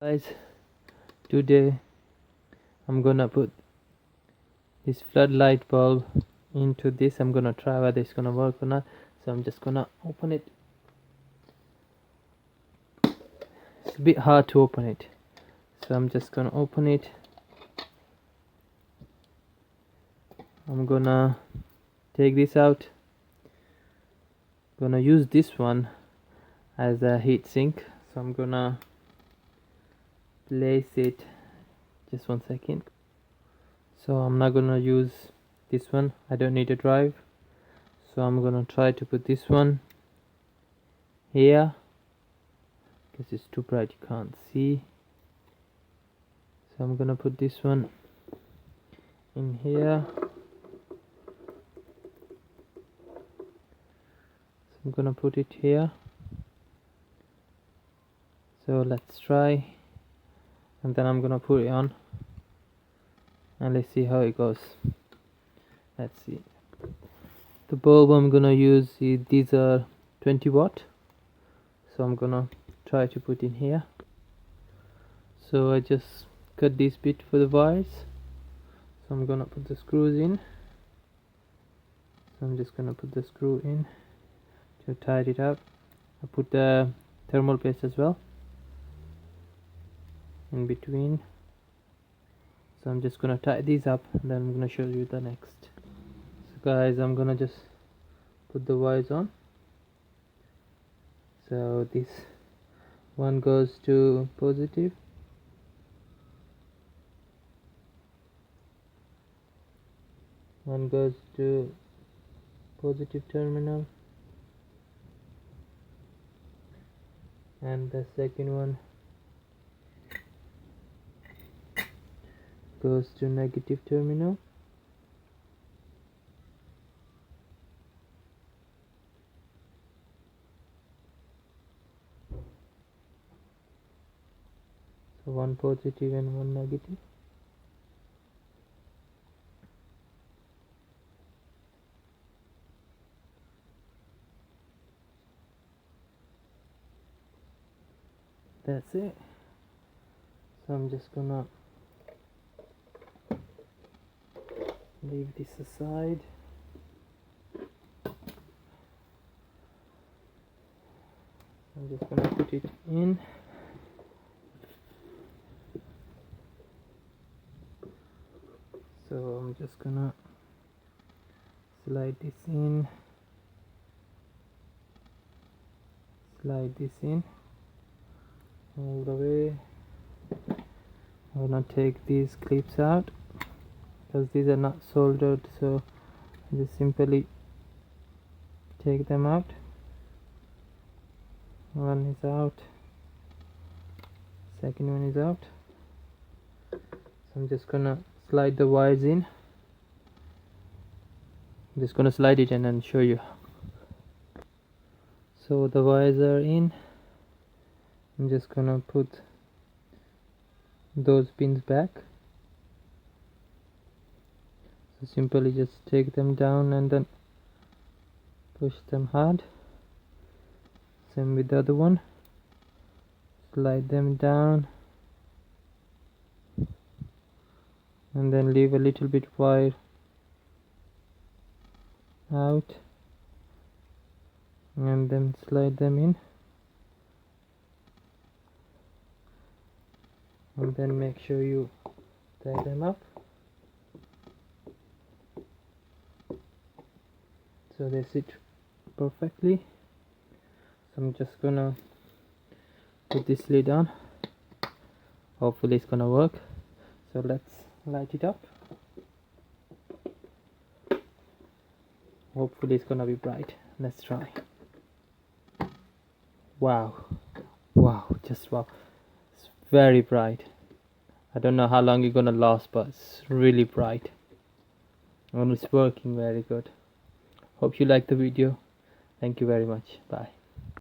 Guys, today I'm gonna put this floodlight bulb into this. I'm gonna try whether it's gonna work or not, so I'm just gonna open it. It's a bit hard to open it, so I'm just gonna open it. I'm gonna take this out. Gonna use this one as a heat sink, so I'm gonna place it. Just 1 second. So I'm not gonna use this one, I don't need a drive, so I'm gonna try to put this one here because it's too bright, you can't see. So I'm gonna put this one in here. So I'm gonna put it here. So let's try, and then I'm gonna put it on and let's see how it goes. Let's see. The bulb I'm gonna use is, these are 20 watt, so I'm gonna try to put in here. So I just cut this bit for the wires, so I'm gonna put the screws in. So I'm just gonna put the screw in to tighten it up. I put the thermal paste as well in between. So I'm just gonna tie these up and then I'm gonna show you the next. So guys, I'm gonna just put the wires on. So this one goes to positive, one goes to positive terminal, and the second one goes to negative terminal. So one positive and one negative. That's it. So I'm just gonna leave this aside. I'm just gonna put it in. So I'm just gonna slide this in, slide this in all the way. I'm gonna take these clips out because these are not soldered, so I just simply take them out. One is out, second one is out. So I'm just gonna slide the wires in. I'm just gonna slide it in and show you. So the wires are in. I'm just gonna put those pins back. So simply just take them down and then push them hard. Same with the other one. Slide them down and then leave a little bit wire out and then slide them in, and then make sure you tie them up so they sit perfectly. So I'm just gonna put this lid on. Hopefully it's gonna work. So let's light it up. Hopefully it's gonna be bright. Let's try. Wow, just wow, it's very bright. I don't know how long it's gonna last, but it's really bright and it's working very good. Hope you like the video. Thank you very much. Bye.